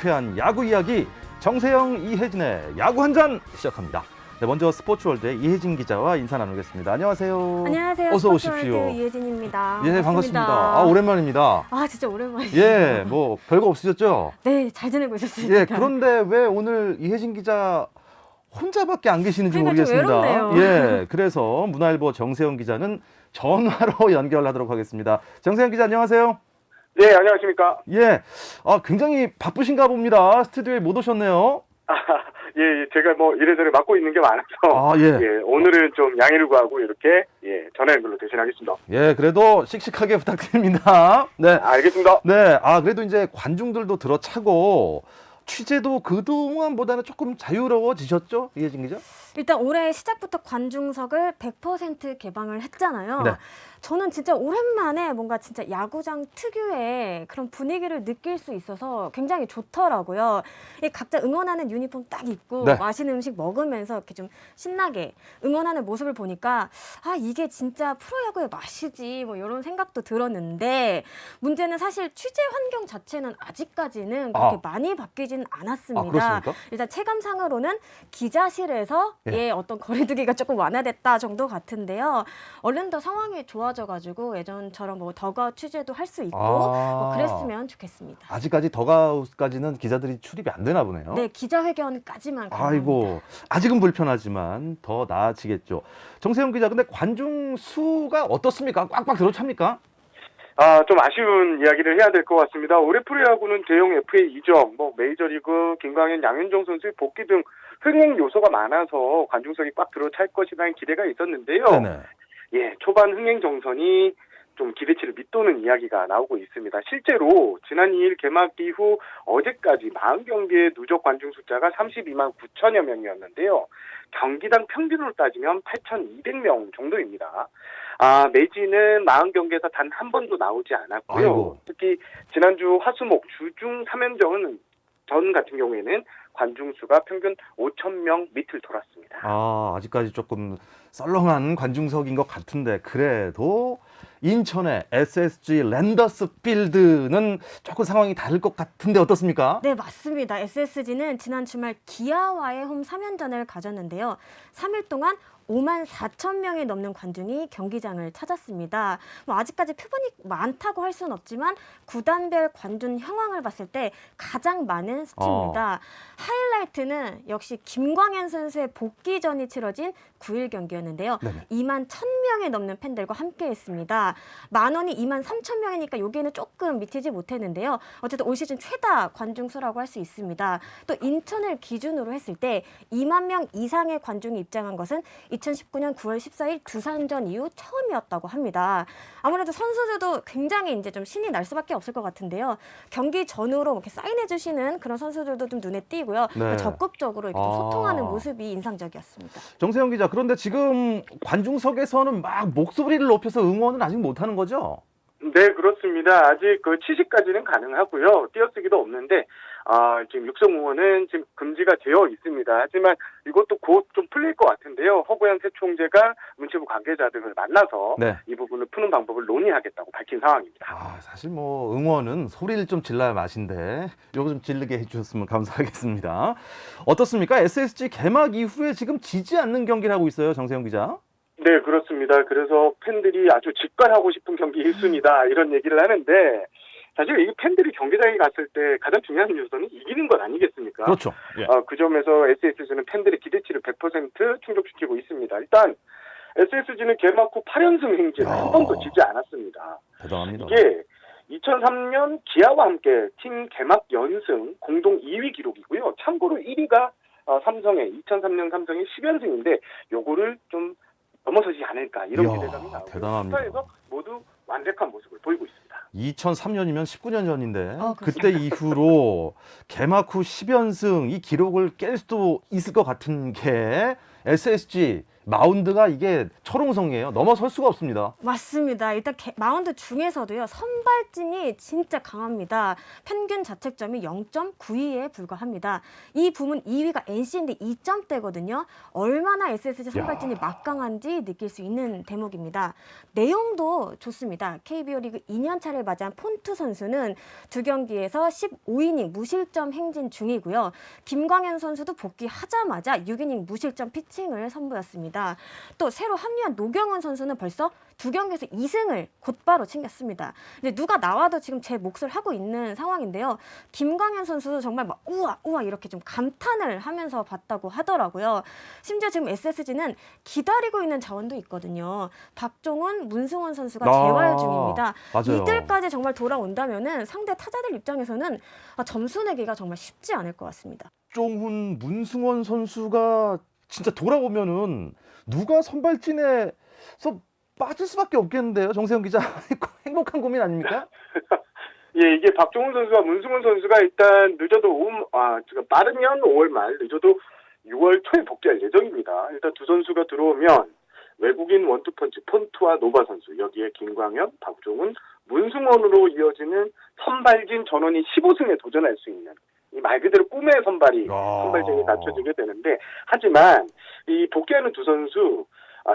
쾌한 야구 이야기 정세영 이혜진의 야구 한 잔 시작합니다. 네, 먼저 스포츠월드의 이혜진 기자와 인사 나누겠습니다. 안녕하세요. 안녕하세요. 어서 스포츠월드 오십시오. 이혜진입니다. 예, 반갑습니다. 아, 오랜만입니다. 아, 진짜 오랜만이에요. 예, 뭐 별거 없으셨죠? 네, 잘 지내고 있었습니다. 예, 그런데 왜 오늘 이혜진 기자 혼자밖에 안 계시는지 그러니까 좀 모르겠습니다. 외롭네요. 예, 그래서 문화일보 정세영 기자는 전화로 연결하도록 하겠습니다. 정세영 기자 안녕하세요. 네, 안녕하십니까. 예, 굉장히 바쁘신가 봅니다. 스튜디오에 못 오셨네요. 예, 제가 뭐 이래저래 맡고 있는 게 많아서 예. 오늘은 좀 양해를 구하고 이렇게 전화 연결로 대신하겠습니다. 예, 그래도 씩씩하게 부탁드립니다. 네, 알겠습니다. 네, 그래도 이제 관중들도 들어차고 취재도 그동안보다는 조금 자유로워지셨죠, 이혜진 기자? 일단 올해 시작부터 관중석을 100% 개방을 했잖아요. 네. 저는 진짜 오랜만에 뭔가 진짜 야구장 특유의 그런 분위기를 느낄 수 있어서 굉장히 좋더라고요. 이 각자 응원하는 유니폼 딱 입고 네. 맛있는 음식 먹으면서 이렇게 좀 신나게 응원하는 모습을 보니까 이게 진짜 프로야구의 맛이지 뭐 이런 생각도 들었는데 문제는 사실 취재 환경 자체는 아직까지는 그렇게 많이 바뀌진 않았습니다. 그렇습니까? 일단 체감상으로는 기자실에서 어떤 거리두기가 조금 완화됐다 정도 같은데요. 얼른 더 상황이 좋아져가지고 예전처럼 뭐 더가웃 취재도 할 수 있고 뭐 그랬으면 좋겠습니다. 아직까지 더가웃까지는 기자들이 출입이 안 되나 보네요. 네, 기자회견까지만 가능합니다. 아이고, 아직은 불편하지만 더 나아지겠죠. 정세영 기자, 근데 관중 수가 어떻습니까? 꽉꽉 들어찹니까? 좀 아쉬운 이야기를 해야 될 것 같습니다. 올해 프로야구는 대형 FA 이적, 메이저리그 김광현, 양현종 선수의 복귀 등 흥행 요소가 많아서 관중석이 꽉 들어찰 것이라는 기대가 있었는데요. 네네. 예, 초반 흥행 정선이 좀 기대치를 밑도는 이야기가 나오고 있습니다. 실제로 지난 2일 개막 이후 어제까지 40경기의 누적 관중 숫자가 32만 9천여 명이었는데요. 경기당 평균으로 따지면 8,200명 정도입니다. 매진은 40경기에서 단 한 번도 나오지 않았고요. 아이고. 특히 지난주 화수목 주중 3연전 전 같은 경우에는 관중 수가 평균 5,000명 밑을 돌았습니다. 아직까지 조금 썰렁한 관중석인 것 같은데 그래도 인천의 SSG 랜더스 필드는 조금 상황이 다를 것 같은데 어떻습니까? 네, 맞습니다. SSG는 지난 주말 기아와의 홈 3연전을 가졌는데요. 3일 동안 5만 4천 명이 넘는 관중이 경기장을 찾았습니다. 아직까지 표본이 많다고 할 수는 없지만 구단별 관중 형황을 봤을 때 가장 많은 수치입니다. 하이라이트는 역시 김광현 선수의 복귀전이 치러진 9일 경기였는데요. 네네. 2만 1,000명이 넘는 팬들과 함께했습니다. 만원이 2만 3천 명이니까 여기에는 조금 미치지 못했는데요. 어쨌든 올 시즌 최다 관중 수라고 할 수 있습니다. 또 인천을 기준으로 했을 때 2만 명 이상의 관중이 입장한 것은 2019년 9월 14일 두산전 이후 처음이었다고 합니다. 아무래도 선수들도 굉장히 이제 좀 신이 날 수밖에 없을 것 같은데요. 경기 전후로 이렇게 사인해 주시는 그런 선수들도 좀 눈에 띄고요. 네. 적극적으로 이렇게 좀 소통하는 모습이 인상적이었습니다. 정세영 기자, 그런데 지금 관중석에서는 막 목소리를 높여서 응원은 아직 못하는 거죠? 네, 그렇습니다. 아직 취식까지는 가능하고요. 띄어쓰기도 없는데 지금 육성 응원은 지금 금지가 되어 있습니다. 하지만 이것도 곧 좀 풀릴 것 같은데요. 허구현 새 총재가 문체부 관계자 등을 만나서 이 부분을 푸는 방법을 논의하겠다고 밝힌 상황입니다. 사실 응원은 소리를 좀 질러야 맛인데 요거 좀 질르게 해주셨으면 감사하겠습니다. 어떻습니까? SSG 개막 이후에 지금 지지 않는 경기를 하고 있어요, 정세영 기자. 네, 그렇습니다. 그래서 팬들이 아주 직관하고 싶은 경기 1순위다 이런 얘기를 하는데 사실 이 팬들이 경기장에 갔을 때 가장 중요한 요소는 이기는 것 아니겠습니까? 그렇죠. 예. 그 점에서 SSG는 팬들의 기대치를 100% 충족시키고 있습니다. 일단 SSG는 개막 후 8연승 행진을 한 번도 지지 않았습니다. 대단합니다. 이게 2003년 기아와 함께 팀 개막 연승 공동 2위 기록이고요. 참고로 1위가 2003년 삼성의 10연승인데 요거를 좀 넘어서지 않을까 이런 기대감이 나오고 대단합니다. 스타에서 모두 완벽한 모습을 보이고 있습니다. 2003년이면 19년 전인데 그렇습니다. 그때 이후로 개막 후 10연승 이 기록을 깰 수도 있을 것 같은 게 SSG 마운드가 이게 철옹성이에요. 넘어설 수가 없습니다. 맞습니다. 일단 마운드 중에서도요. 선발진이 진짜 강합니다. 평균 자책점이 0.92에 불과합니다. 이 부문 2위가 NC인데 2점대거든요. 얼마나 SSG 선발진이 막강한지 느낄 수 있는 대목입니다. 내용도 좋습니다. KBO 리그 2년차를 맞이한 폰투 선수는 두 경기에서 15이닝 무실점 행진 중이고요. 김광현 선수도 복귀하자마자 6이닝 무실점 피칭을 선보였습니다. 또 새로 합류한 노경은 선수는 벌써 두 경기에서 2승을 곧바로 챙겼습니다. 근데 누가 나와도 지금 제 몫을 하고 있는 상황인데요. 김광현 선수도 정말 막 우와 이렇게 좀 감탄을 하면서 봤다고 하더라고요. 심지어 지금 SSG는 기다리고 있는 자원도 있거든요. 박종훈, 문승원 선수가 재활 중입니다. 맞아요. 이들까지 정말 돌아온다면은 상대 타자들 입장에서는 점수 내기가 정말 쉽지 않을 것 같습니다. 박종훈, 문승원 선수가 진짜 돌아오면은 누가 선발진에서 빠질 수밖에 없겠는데요, 정세영 기자. 행복한 고민 아닙니까? 예, 이게 박종훈 선수와 문승훈 선수가 일단 늦어도 지금 빠르면 5월 말, 늦어도 6월 초에 복귀할 예정입니다. 일단 두 선수가 들어오면 외국인 원투펀치 폰투와 노바 선수, 여기에 김광현, 박종훈, 문승원으로 이어지는 선발진 전원이 15승에 도전할 수 있는 이 말 그대로 꿈의 선발진이 갖춰지게 되는데, 하지만 이 복귀하는 두 선수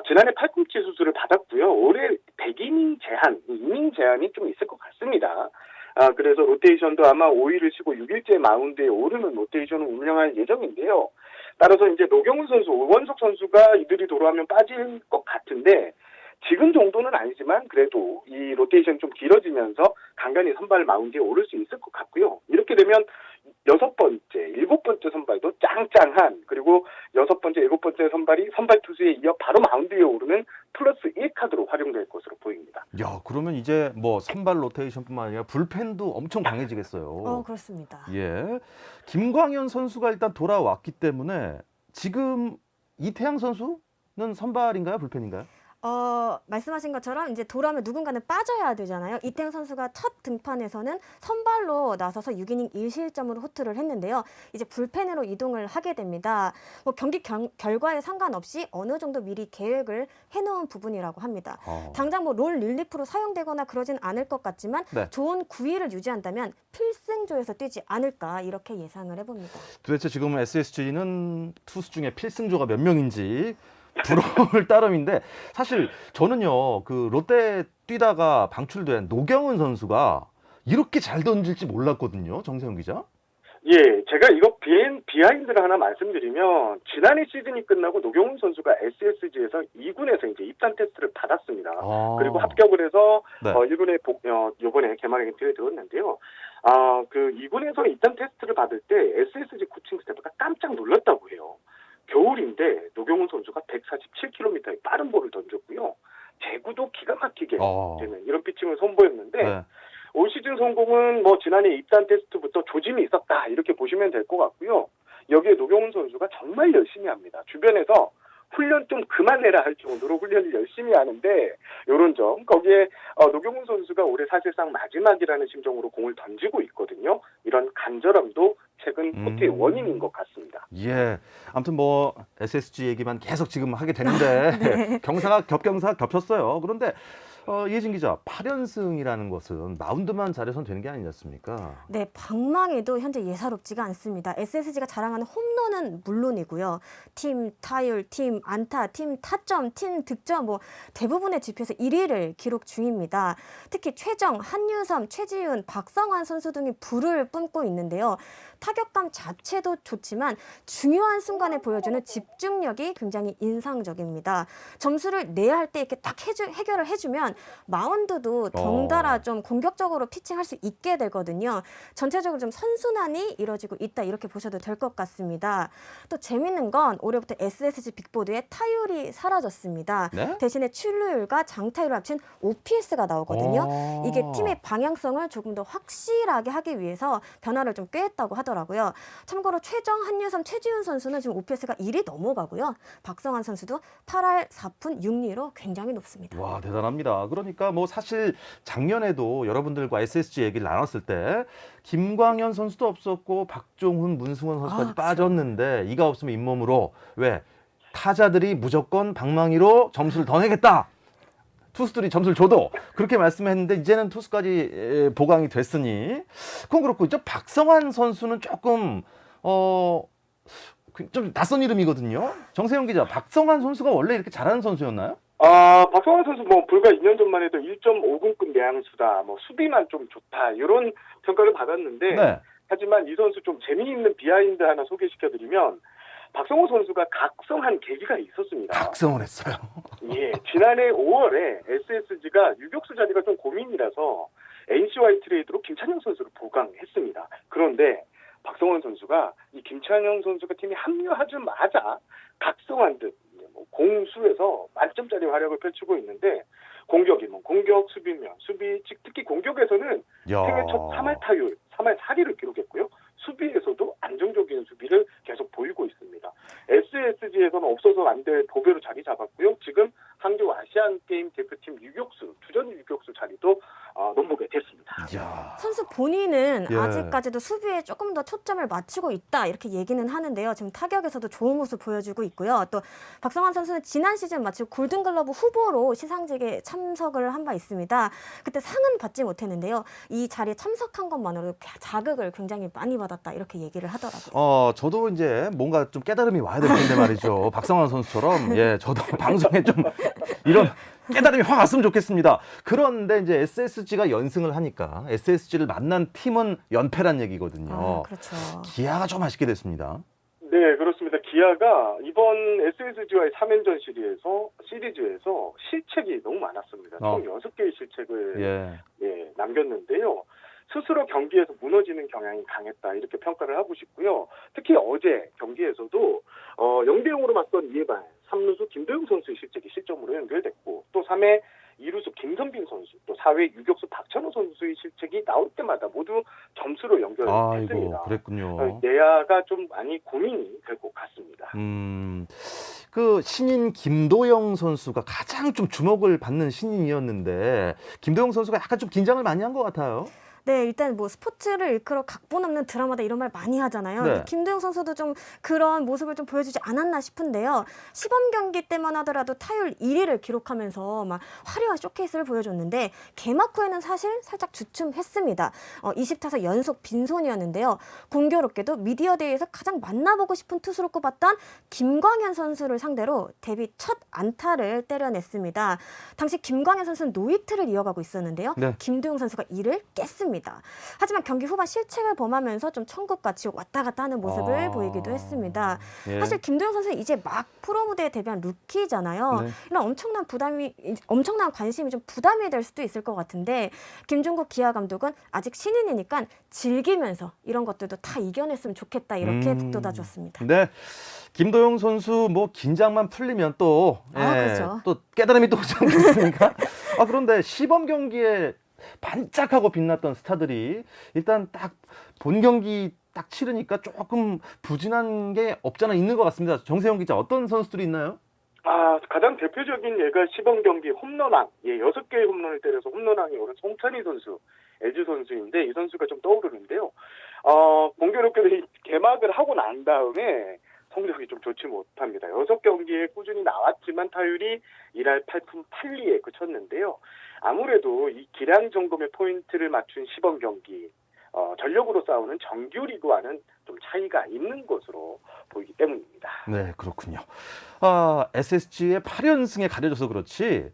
지난해 팔꿈치 수술을 받았고요. 올해 100이닝 제한, 이닝 제한이 좀 있을 것 같습니다. 그래서 로테이션도 아마 5일을 쉬고 6일째 마운드에 오르는 로테이션을 운영할 예정인데요. 따라서 이제 노경훈 선수, 오원석 선수가 이들이 돌아오면 빠질 것 같은데, 지금 정도는 아니지만 그래도 이 로테이션이 좀 길어지면서 간간히 선발 마운드에 오를 수 있을 것 같고요. 이렇게 되면 6번째, 7번째 선발도 짱짱한, 그리고 6번째, 7번째 선발이 선발 투수에 이어 바로 마운드에 오르는 플러스 1카드로 활용될 것으로 보입니다. 야, 그러면 이제 뭐 선발 로테이션뿐만 아니라 불펜도 엄청 강해지겠어요. 그렇습니다. 예. 김광현 선수가 일단 돌아왔기 때문에 지금 이태양 선수는 선발인가요, 불펜인가요? 말씀하신 것처럼 이제 돌아오면 누군가는 빠져야 되잖아요. 이태양 선수가 첫 등판에서는 선발로 나서서 6이닝 1실점으로 호투를 했는데요. 이제 불펜으로 이동을 하게 됩니다. 뭐 경기 결과에 상관없이 어느 정도 미리 계획을 해놓은 부분이라고 합니다. 당장 뭐 롤 릴리프로 사용되거나 그러진 않을 것 같지만 네. 좋은 구위를 유지한다면 필승조에서 뛰지 않을까 이렇게 예상을 해봅니다. 도대체 지금 SSG는 투수 중에 필승조가 몇 명인지 부러울 따름인데, 사실 저는요, 그 롯데 뛰다가 방출된 노경은 선수가 이렇게 잘 던질지 몰랐거든요, 정세영 기자. 예, 제가 이거 비하인드를 하나 말씀드리면, 지난해 시즌이 끝나고 노경훈 선수가 SSG에서 2군에서 이제 입단 테스트를 받았습니다. 그리고 합격을 해서 네. 1군에 요번에 개막 엔트리에 들었는데요. 그 2군에서 입단 테스트를 받을 때 SSG 코칭 스태프가 깜짝 놀랐다고 해요. 겨울인데 노경훈 선수가 147km의 빠른 볼을 던졌고요. 제구도 기가 막히게 되는 이런 피칭을 선보였는데, 네. 올 시즌 성공은 뭐 지난해 입단 테스트부터 조짐이 있었다 이렇게 보시면 될 것 같고요. 여기에 노경훈 선수가 정말 열심히 합니다. 주변에서 훈련 좀 그만해라 할 정도로 훈련을 열심히 하는데, 요런 점, 거기에 노경훈 선수가 올해 사실상 마지막이라는 심정으로 공을 던지고 있거든요. 이런 간절함도 최근 호투의 원인인 것 같습니다. 예. 아무튼 뭐 SSG 얘기만 계속 지금 하게 되는데 네. 경사가 겹쳤어요. 그런데 이혜진 기자, 8연승이라는 것은 마운드만 잘해서는 되는 게 아니지 않습니까? 네, 방망이도 현재 예사롭지가 않습니다. SSG가 자랑하는 홈런은 물론이고요. 팀 타율, 팀 안타, 팀 타점, 팀 득점 뭐 대부분의 지표에서 1위를 기록 중입니다. 특히 최정, 한유섬, 최지훈, 박성환 선수 등이 불을 뿜고 있는데요. 타격감 자체도 좋지만 중요한 순간에 보여주는 집중력이 굉장히 인상적입니다. 점수를 내야 할 때 이렇게 딱 해결을 해주면 마운드도 덩달아 좀 공격적으로 피칭할 수 있게 되거든요. 전체적으로 좀 선순환이 이루어지고 있다 이렇게 보셔도 될 것 같습니다. 또 재밌는 건 올해부터 SSG 빅보드에 타율이 사라졌습니다. 네? 대신에 출루율과 장타율을 합친 OPS가 나오거든요. 이게 팀의 방향성을 조금 더 확실하게 하기 위해서 변화를 좀 꾀했다고 하더라고요. 참고로 최정, 한유섬, 최지훈 선수는 지금 OPS가 1이 넘어가고요. 박성환 선수도 8할 4푼 6리로 굉장히 높습니다. 와, 대단합니다. 그러니까 뭐 사실 작년에도 여러분들과 SSG 얘기를 나눴을 때 김광현 선수도 없었고 박종훈, 문승원 선수까지 그렇죠. 빠졌는데 이가 없으면 잇몸으로 왜 타자들이 무조건 방망이로 점수를 더 내겠다. 투수들이 점수를 줘도 그렇게 말씀했는데 이제는 투수까지 보강이 됐으니 그건 그렇고 저 박성환 선수는 조금 좀 낯선 이름이거든요. 정세영 기자, 박성환 선수가 원래 이렇게 잘하는 선수였나요? 박성환 선수 뭐 불과 2년 전만 해도 1.5군급 내향수다, 뭐 수비만 좀 좋다 이런 평가를 받았는데 네. 하지만 이 선수 좀 재미있는 비하인드 하나 소개시켜드리면 박성호 선수가 각성한 계기가 있었습니다. 각성을 했어요. 예, 지난해 5월에 SSG가 유격수 자리가 좀 고민이라서 NC와의 트레이드로 김찬영 선수를 보강했습니다. 그런데 박성원 선수가 이 김찬영 선수가 팀에 합류하자마자 각성한 듯 공수에서 만점짜리 활약을 펼치고 있는데 공격이면 공격, 수비면 수비, 특히 공격에서는 생애 첫 3할 타율, 3할 4리를 기록했고요. 수비에서도 안정적인 수비를 계속 보이고 있습니다. SSG에서는 없어서 안 될 보배로 자리 잡았고요. 지금 항저우 아시안게임 대표팀 주전 유격수 자리도 넘보게 됐습니다. 이야. 선수 본인은 예. 아직까지도 수비에 조금 더 초점을 맞추고 있다 이렇게 얘기는 하는데요. 지금 타격에서도 좋은 모습 보여주고 있고요. 또 박성환 선수는 지난 시즌 마치고 골든글러브 후보로 시상식에 참석을 한 바 있습니다. 그때 상은 받지 못했는데요. 이 자리에 참석한 것만으로도 자극을 굉장히 많이 받았다 이렇게 얘기를 하더라고요. 저도 이제 뭔가 좀 깨달음이 와야 될 텐데 말이죠. 박성환 선수처럼 저도 방송에 좀 이런 깨달음이 확 왔으면 좋겠습니다. 그런데 이제 SSG가 연승을 하니까 SSG를 만난 팀은 연패란 얘기거든요. 그렇죠. 기아가 좀 아쉽게 됐습니다. 네, 그렇습니다. 기아가 이번 SSG와의 3연전 시리즈에서 실책이 너무 많았습니다. 총 6개의 실책을 남겼는데요. 스스로 경기에서 무너지는 경향이 강했다 이렇게 평가를 하고 싶고요. 특히 어제 경기에서도 0대0으로 맞선 이해발 3루수 김도영 선수의 실책이 실점으로 연결됐고 또 3회 2루수 김선빈 선수 또 4회 유격수 박찬호 선수의 실책이 나올 때마다 모두 점수로 연결됐습니다. 그랬군요. 내야가 좀 많이 고민이 될 것 같습니다. 그 신인 김도영 선수가 가장 좀 주목을 받는 신인이었는데 김도영 선수가 약간 좀 긴장을 많이 한 것 같아요. 네, 일단 뭐 스포츠를 일컬어 각본 없는 드라마다 이런 말 많이 하잖아요. 네. 근데 김도영 선수도 좀 그런 모습을 좀 보여주지 않았나 싶은데요. 시범 경기 때만 하더라도 타율 1위를 기록하면서 막 화려한 쇼케이스를 보여줬는데 개막 후에는 사실 살짝 주춤했습니다. 20타석 연속 빈손이었는데요. 공교롭게도 미디어데이에서 가장 만나보고 싶은 투수로 꼽았던 김광현 선수를 상대로 데뷔 첫 안타를 때려냈습니다. 당시 김광현 선수는 노히트를 이어가고 있었는데요. 네. 김도영 선수가 이를 깼습니다. 하지만 경기 후반 실책을 범하면서 좀 천국같이 왔다 갔다 하는 모습을 보이기도 했습니다. 사실 김도영 선수는 이제 막 프로 무대에 데뷔한 루키잖아요. 네. 이런 엄청난 관심이 좀 부담이 될 수도 있을 것 같은데 김종국 기아 감독은 아직 신인이니까 즐기면서 이런 것들도 다 이겨냈으면 좋겠다 이렇게 북돋아줬습니다. 네. 김도영 선수 뭐 긴장만 풀리면 또 그렇죠. 또 깨달음이 또 오지 않겠습니까? 그런데 시범 경기에 반짝하고 빛났던 스타들이 일단 딱 본 경기 딱 치르니까 조금 부진한 게 없잖아 있는 것 같습니다. 정세영 기자, 어떤 선수들이 있나요? 가장 대표적인 예가 시범 경기 홈런왕, 6개의 홈런을 때려서 홈런왕이 오른 송찬희 선수, LG 선수인데 이 선수가 좀 떠오르는데요. 공교롭게도 개막을 하고 난 다음에 성적이 좀 좋지 못합니다. 6경기에 꾸준히 나왔지만 타율이 1할 8푼 8리에 그쳤는데요. 아무래도 이 기량 점검의 포인트를 맞춘 시범 경기, 전력으로 싸우는 정규리그와는 좀 차이가 있는 것으로 보이기 때문입니다. 네, 그렇군요. SSG의 8연승에 가려져서 그렇지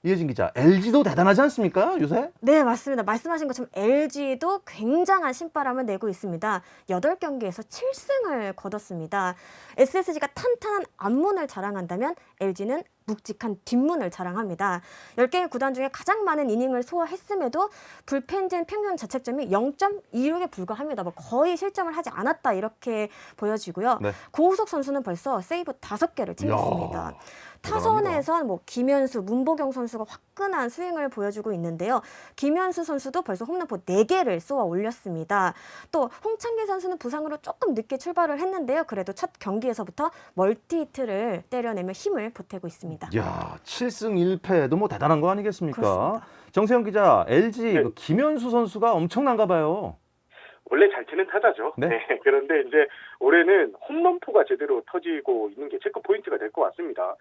이혜진 기자, LG도 대단하지 않습니까, 요새? 네, 맞습니다. 말씀하신 것처럼 LG도 굉장한 신바람을 내고 있습니다. 8경기에서 7승을 거뒀습니다. SSG가 탄탄한 앞문을 자랑한다면 LG는 묵직한 뒷문을 자랑합니다. 10개의 구단 중에 가장 많은 이닝을 소화했음에도 불펜진 평균 자책점이 0.26에 불과합니다. 거의 실점을 하지 않았다 이렇게 보여지고요. 네. 고우석 선수는 벌써 세이브 5개를 챙겼습니다. 이야, 타선에선 김현수, 문보경 선수가 화끈한 스윙을 보여주고 있는데요. 김현수 선수도 벌써 홈런포 4개를 쏘아 올렸습니다. 또 홍창기 선수는 부상으로 조금 늦게 출발을 했는데요. 그래도 첫 경기에서부터 멀티히트를 때려내며 힘을 보태고 있습니다. 야, 7승 1패도 뭐 대단한 거 아니겠습니까? 그렇습니다. 정세영 기자, LG 네. 김현수 선수가 엄청난가 봐요. 원래 잘 치는 타자죠. 네. 네. 그런데 이제 올해는 홈런포가 제대로 터지고 있는 게 체크 포인트가 될 것 같습니다.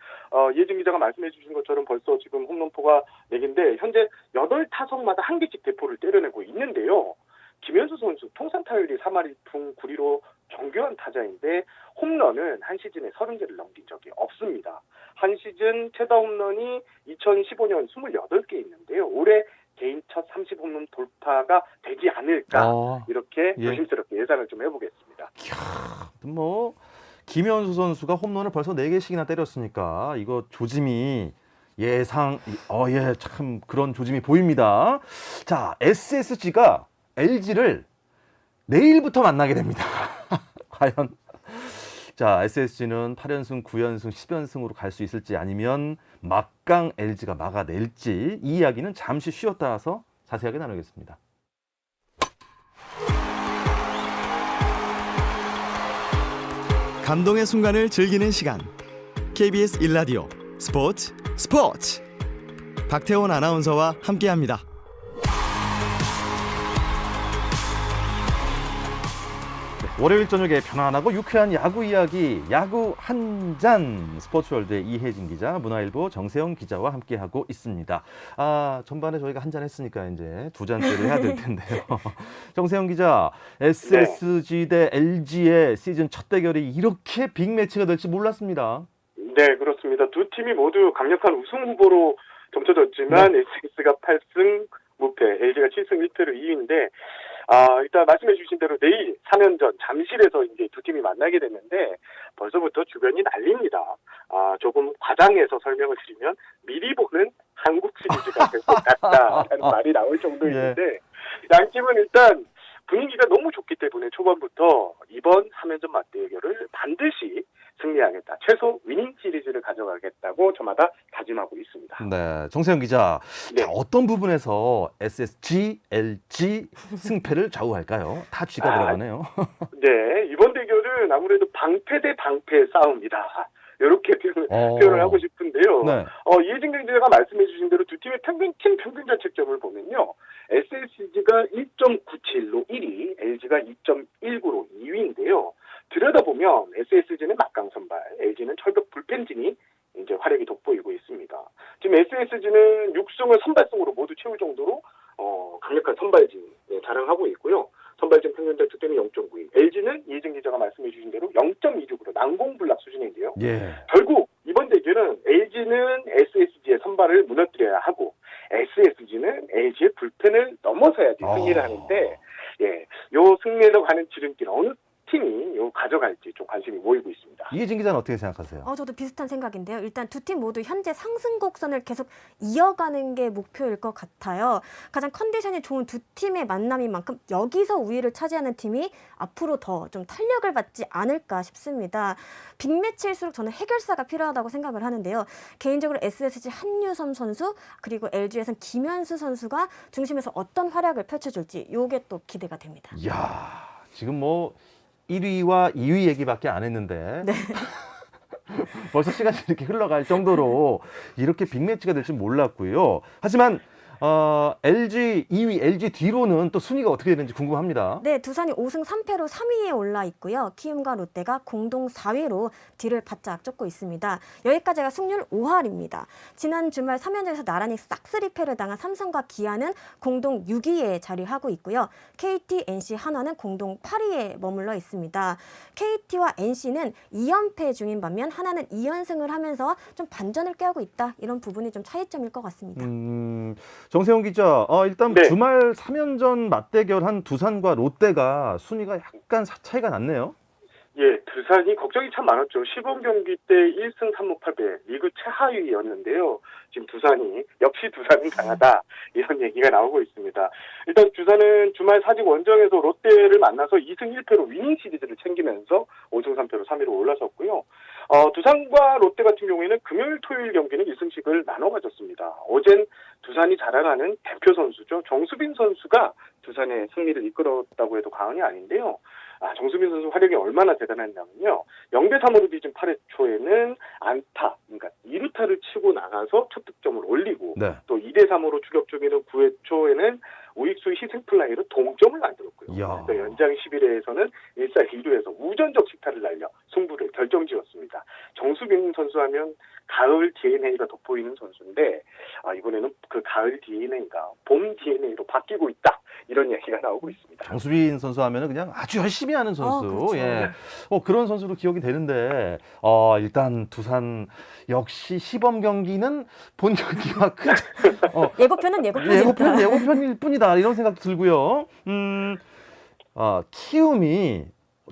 이혜진 기자가 말씀해 주신 것처럼 벌써 지금 홈런포가 4개인데 현재 8타석마다 1개씩 대포를 때려내고 있는데요. 김현수 선수 통산 타율이 3할 1푼 9리로 정교한 타자인데 홈런은 한 시즌에 30개를 넘긴 적이 없습니다. 한 시즌 최다 홈런이 2015년 28개 있는데요. 올해 개인 첫 30홈런 돌파가 되지 않을까 이렇게 예. 조심스럽게 예상을 좀 해보겠습니다. 뭐 김현수 선수가 홈런을 벌써 4개씩이나 때렸으니까 이거 조짐이 참 그런 조짐이 보입니다. 자, SSG가 LG를 내일부터 만나게 됩니다. 과연 자, SSG는 8연승, 9연승, 10연승으로 갈 수 있을지 아니면 막강 LG가 막아낼지 이 이야기는 잠시 쉬었다 와서 자세하게 나누겠습니다. 감동의 순간을 즐기는 시간. KBS 1라디오 스포츠 박태원 아나운서와 함께합니다. 월요일 저녁에 편안하고 유쾌한 야구 이야기, 야구 한 잔 스포츠월드의 이혜진 기자, 문화일보 정세영 기자와 함께하고 있습니다. 전반에 저희가 한 잔 했으니까 이제 2잔째를 해야 될 텐데요. 정세영 기자, SSG 대 LG의 시즌 첫 대결이 이렇게 빅매치가 될지 몰랐습니다. 네, 그렇습니다. 두 팀이 모두 강력한 우승 후보로 점쳐졌지만 SS가 8승 무패, LG가 7승 1패로 2위인데 일단 말씀해 주신 대로 내일 3연전 잠실에서 이제 두 팀이 만나게 됐는데 벌써부터 주변이 난립니다. 조금 과장해서 설명을 드리면 미리 보는 한국 시리즈가 될 것 같다라는 말이 나올 정도인데 양 팀은 일단 분위기가 너무 좋기 때문에 초반부터 이번 3연전 맞대결을 반드시 승리하겠다. 최소 위닝 시리즈를 가져가겠다고 저마다 다짐하고 있습니다. 네, 정세영 기자. 네. 자, 어떤 부분에서 SSG, LG 승패를 좌우할까요? 다 G가 들어가네요. 네, 이번 대결은 아무래도 방패 대 방패의 싸움이다. 이렇게 표현을 하고 싶은데요. 네. 이혜진 기자가 말씀해 주신 대로 두 팀의 팀 평균 자책점을 보면요. SSG가 1.97로 1위, LG가 2.19로 2위인데요. 들여다보면 SSG는 막강 선발, LG는 철벽 불펜진이 이제 활약이 돋보이고 있습니다. 지금 SSG는 6승을 선발승으로 모두 채울 정도로 강력한 선발진 자랑하고 있고요. 선발진 평균 자책점이 0.92. LG는 이혜진 기자가 말씀해 주신 대로 0.26으로 난공불락 수준인데요. 예. 결국 이번 대결은 LG는 SSG의 선발을 무너뜨려야 하고 SSG는 LG의 불펜을 넘어서야지 승리를 하는데 요 승리로 가는 지름길 어느 팀이 요 가져갈지 좀 관심이 모이고 있습니다. 이혜진 기자는 어떻게 생각하세요? 저도 비슷한 생각인데요. 일단 두 팀 모두 현재 상승 곡선을 계속 이어가는 게 목표일 것 같아요. 가장 컨디션이 좋은 두 팀의 만남인 만큼 여기서 우위를 차지하는 팀이 앞으로 더 좀 탄력을 받지 않을까 싶습니다. 빅매치일수록 저는 해결사가 필요하다고 생각을 하는데요. 개인적으로 SSG 한유섬 선수 그리고 LG에서는 김현수 선수가 중심에서 어떤 활약을 펼쳐줄지 이게 또 기대가 됩니다. 이야, 지금 뭐 1위와 2위 얘기밖에 안 했는데 벌써 시간이 이렇게 흘러갈 정도로 이렇게 빅매치가 될 줄 몰랐고요. 하지만 LG 2위, LG 뒤로는 또 순위가 어떻게 되는지 궁금합니다. 네, 두산이 5승 3패로 3위에 올라 있고요. 키움과 롯데가 공동 4위로 뒤를 바짝 쫓고 있습니다. 여기까지가 승률 5할입니다. 지난 주말 3연전에서 나란히 싹쓸이패를 당한 삼성과 기아는 공동 6위에 자리하고 있고요. KT, NC, 한화는 공동 8위에 머물러 있습니다. KT와 NC는 2연패 중인 반면 하나는 2연승을 하면서 좀 반전을 꾀하고 있다. 이런 부분이 좀 차이점일 것 같습니다. 정세영 기자, 일단 네. 주말 3연전 맞대결한 두산과 롯데가 순위가 약간 차이가 났네요. 예, 두산이 걱정이 참 많았죠. 시범 경기 때 1승 3무 8패 리그 최하위였는데요. 지금 역시 두산은 강하다 이런 얘기가 나오고 있습니다. 일단 두산은 주말 사직 원정에서 롯데를 만나서 2승 1패로 위닝 시리즈를 챙기면서 5승 3패로 3위로 올라섰고요. 두산과 롯데 같은 경우에는 금요일 토요일 경기는 1승씩을 나눠 가졌습니다. 어젠 두산이 자랑하는 대표 선수죠. 정수빈 선수가 두산의 승리를 이끌었다고 해도 과언이 아닌데요. 정수빈 선수 활약이 얼마나 대단했냐면요. 0대3으로 뒤진 8회 초에는 안타, 그러니까 2루타를 치고 나가서 첫 득점을 올리고 또 2대3으로 추격 중에는 9회 초에는 우익수 희생플라이로 동점을 만들었고요. 이야. 또 연장 11회에서는 1사 2루에서 우전적 식타를 날려 승부를 결정지었습니다. 정수빈 선수 하면 가을 DNA가 돋보이는 선수인데 이번에는 그 가을 DNA가 봄 DNA로 바뀌고 있다. 이런 얘기가 나오고 있습니다. 장수빈 선수 하면은 그냥 아주 열심히 하는 선수. 그렇죠. 예. 그런 선수로 기억이 되는데, 일단 두산 역시 시범 경기는 본 경기가 큰, 예고편은 예고편이다. 예고편, 예고편일 뿐이다. 이런 생각도 들고요. 키움이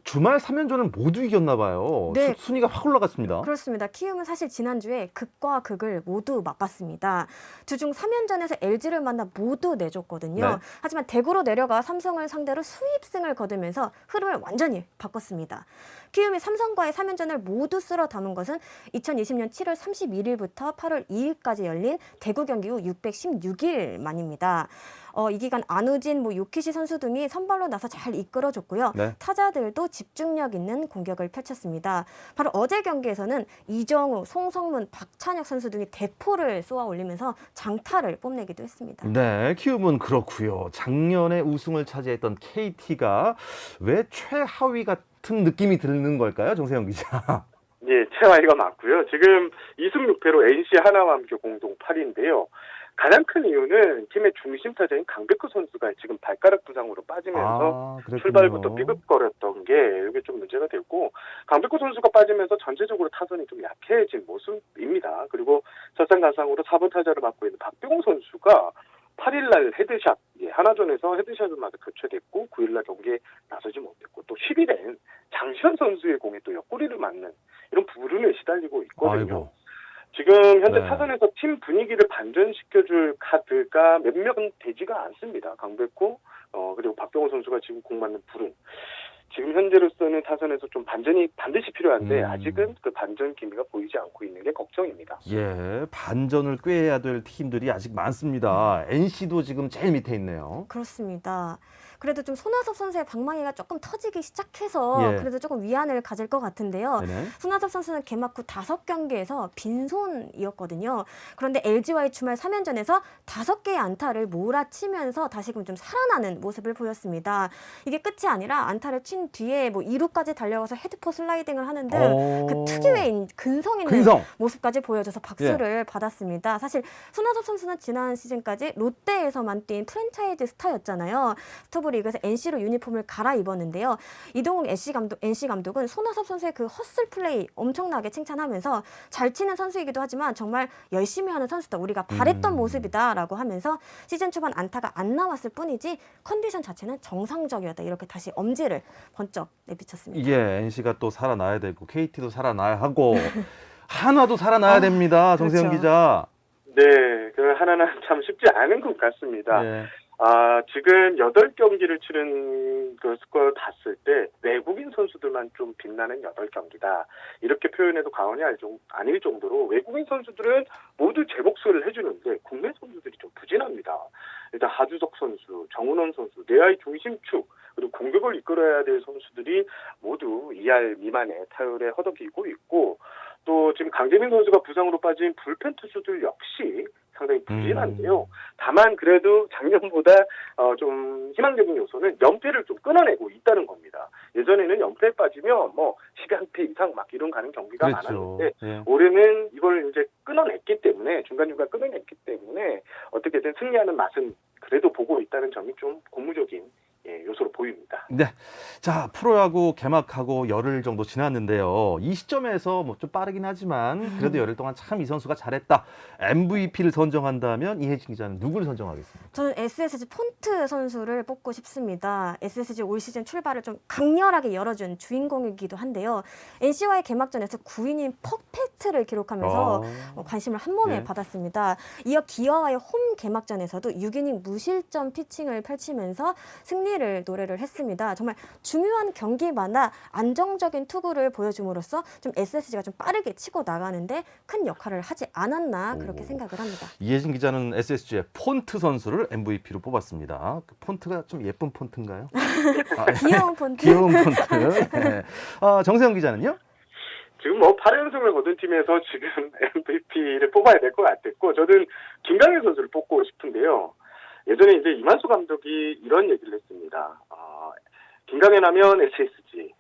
주말 3연전을 모두 이겼나 봐요. 네. 순위가 확 올라갔습니다. 그렇습니다. 키움은 사실 지난주에 극과 극을 모두 맛봤습니다. 주중 3연전에서 LG를 만나 모두 내줬거든요. 네. 하지만 대구로 내려가 삼성을 상대로 수입승을 거두면서 흐름을 완전히 바꿨습니다. 키움이 삼성과의 3연전을 모두 쓸어 담은 것은 2020년 7월 31일부터 8월 2일까지 열린 대구 경기 후 616일 만입니다. 이 기간 안우진, 요키시 선수 등이 선발로 나서 잘 이끌어줬고요. 네. 타자들도 집중력 있는 공격을 펼쳤습니다. 바로 어제 경기에서는 이정우, 송성문, 박찬혁 선수 등이 대포를 쏘아 올리면서 장타를 뽐내기도 했습니다. 네, 키움은 그렇고요. 작년에 우승을 차지했던 KT가 왜 최하위 같은 느낌이 드는 걸까요, 정세영 기자? 예, 최하위가 맞고요. 지금 2승 6패로 NC 하나와 함께 공동 8위인데요. 가장 큰 이유는 팀의 중심 타자인 강백호 선수가 지금 발가락 부상으로 빠지면서 그랬군요. 출발부터 삐걱거렸던 게 이게 좀 문제가 됐고, 강백호 선수가 빠지면서 전체적으로 타선이 좀 약해진 모습입니다. 그리고 설상가상으로 4번 타자를 맡고 있는 박병호 선수가 8일날 헤드샷, 하나전에서 헤드샷을 맞아 교체됐고 9일날 경기에 나서지 못했고, 또 10일엔 장시현 선수의 공에 또 옆구리를 맞는 이런 불운에 시달리고 있거든요. 아이고. 지금 현재 네. 타선에서 팀 분위기를 반전시켜줄 카드가 몇몇 되지가 않습니다. 강백호, 그리고 박병호 선수가 지금 공 맞는 불운. 지금 현재로서는 타선에서 좀 반전이 반드시 필요한데 아직은 그 반전 기미가 보이지 않고 있는 게 걱정입니다. 예, 반전을 꾀해야 될 팀들이 아직 많습니다. NC도 지금 제일 밑에 있네요. 그렇습니다. 그래도 좀 손아섭 선수의 방망이가 조금 터지기 시작해서 예. 그래도 조금 위안을 가질 것 같은데요. 네네. 손아섭 선수는 개막 후 5경기에서 빈손이었거든요. 그런데 LG와의 주말 3연전에서 5개의 안타를 몰아치면서 다시금 좀 살아나는 모습을 보였습니다. 이게 끝이 아니라 안타를 친 뒤에 2루까지 달려가서 헤드포 슬라이딩을 하는 등 그 특유의 근성 있는 근성. 모습까지 보여줘서 박수를 받았습니다. 사실 손아섭 선수는 지난 시즌까지 롯데에서만 뛴 프랜차이즈 스타였잖아요. 스토브리그에서 NC로 유니폼을 갈아입었는데요. 이동욱 NC 감독은 손아섭 선수의 그 헛슬 플레이 엄청나게 칭찬하면서 잘 치는 선수이기도 하지만 정말 열심히 하는 선수다. 우리가 바랬던 모습이다라고 하면서 시즌 초반 안타가 안 나왔을 뿐이지 컨디션 자체는 정상적이었다. 이렇게 다시 엄지를 번쩍 내비쳤습니다. 이게 NC가 또 살아나야 되고 KT도 살아나야 하고 한화도 살아나야 됩니다. 정세영 그렇죠. 기자. 네, 그 하나는 참 쉽지 않은 것 같습니다. 예. 지금 8경기를 치른 그 스코어를 봤을 때 외국인 선수들만 좀 빛나는 8경기다. 이렇게 표현해도 과언이 아닐 정도로 외국인 선수들은 모두 제 몫을 해주는데 국내 선수들이 좀 부진합니다. 일단 하주석 선수, 정은원 선수, 내야의 중심축, 그리고 공격을 이끌어야 될 선수들이 모두 2할 미만의 타율에 허덕이고 있고, 또 지금 강재민 선수가 부상으로 빠진 불펜 투수들 역시 상당히 부진한데요. 다만 그래도 작년보다 좀 희망적인 요소는 연패를 좀 끊어내고 있다는 겁니다. 예전에는 연패에 빠지면 10연패 이상 막 이런 가는 경기가 그렇죠. 많았는데 예. 올해는 이걸 이제 끊어냈기 때문에 중간중간 끊어냈기 때문에 어떻게든 승리하는 맛은 그래도 보고 있다는 점이 좀 고무적인 요소로 보입니다. 네. 자, 프로야구 개막하고 열흘 정도 지났는데요. 이 시점에서 좀 빠르긴 하지만 그래도 열흘 동안 참 이 선수가 잘했다. MVP를 선정한다면 이혜진 기자는 누구를 선정하겠습니까? 저는 SSG 폰트 선수를 뽑고 싶습니다. SSG 올 시즌 출발을 좀 강렬하게 열어준 주인공이기도 한데요. NC와의 개막전에서 9이닝 퍼펙트를 기록하면서 관심을 한 몸에 네. 받았습니다. 이어 기아와의 홈 개막전에서도 6이닝 무실점 피칭을 펼치면서 승리를 노래를 했습니다. 정말 중요한 경기마다 안정적인 투구를 보여줌으로써 좀 SSG가 좀 빠르게 치고 나가는데 큰 역할을 하지 않았나 그렇게 생각을 합니다. 이혜진 기자는 SSG의 폰트 선수를 MVP로 뽑았습니다. 그 폰트가 좀 예쁜 폰트인가요? 귀여운 폰트. 귀여운 폰트. 네. 정세영 기자는요? 지금 8연승을 거둔 팀에서 지금 MVP를 뽑아야 될 것 같았고, 저는 김강현 선수를 뽑고 싶은데요. 예전에 이제 이만수 감독이 이런 얘기를 했습니다. 김강현 하면 SSG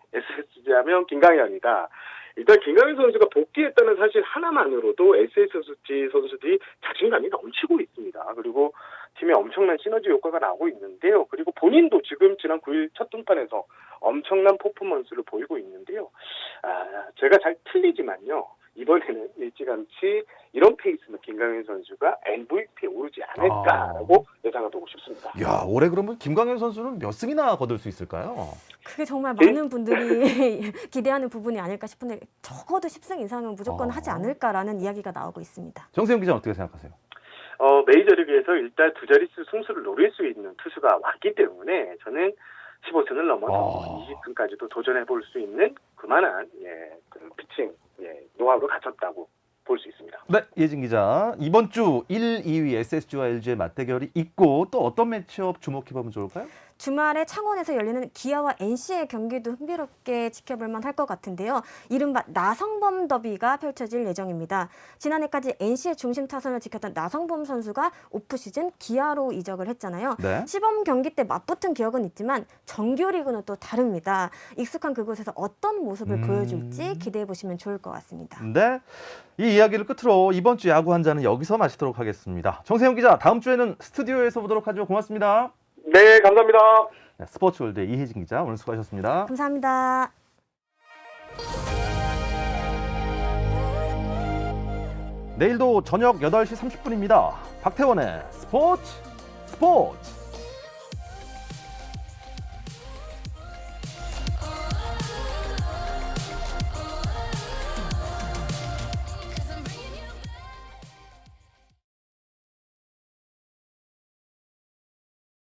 하면 김강현이다. 일단 김강현 선수가 복귀했다는 사실 하나만으로도 SSG 선수들이 자신감이 넘치고 있습니다. 그리고 팀에 엄청난 시너지 효과가 나오고 있는데요. 그리고 본인도 지금 지난 9일 첫 등판에서 엄청난 퍼포먼스를 보이고 있는데요. 제가 잘 틀리지만요. 이번에는 일찌감치 이런 페이스는 김강현 선수가 MVP에 오르지 않을까라고 예상하고 싶습니다. 야, 올해 그러면 김강현 선수는 몇 승이나 거둘 수 있을까요? 그게 정말 많은 분들이 기대하는 부분이 아닐까 싶은데 적어도 10승 이상은 무조건 하지 않을까라는 이야기가 나오고 있습니다. 정세영 기자는 어떻게 생각하세요? 메이저리그에서 일단 두 자릿수 승수를 노릴 수 있는 투수가 왔기 때문에 저는 15승을 넘어서 20승까지도 도전해 볼 수 있는 그만한 그 피칭 노하우를 갖췄다고 볼 수 있습니다. 네, 예진 기자. 이번 주 1, 2위 SSG와 LG의 맞대결이 있고 또 어떤 매치업 주목해보면 좋을까요? 주말에 창원에서 열리는 기아와 NC의 경기도 흥미롭게 지켜볼 만할 것 같은데요. 이른바 나성범 더비가 펼쳐질 예정입니다. 지난해까지 NC의 중심 타선을 지켰던 나성범 선수가 오프 시즌 기아로 이적을 했잖아요. 네. 시범 경기 때 맞붙은 기억은 있지만 정규리그는 또 다릅니다. 익숙한 그곳에서 어떤 모습을 보여줄지 기대해 보시면 좋을 것 같습니다. 네. 이 이야기를 끝으로 이번 주 야구 한 잔은 여기서 마치도록 하겠습니다. 정세영 기자, 다음 주에는 스튜디오에서 보도록 하죠. 고맙습니다. 네, 감사합니다. 네, 스포츠월드의 이혜진 기자, 오늘 수고하셨습니다. 감사합니다. 내일도 저녁 8시 30분입니다. 박태원의 스포츠.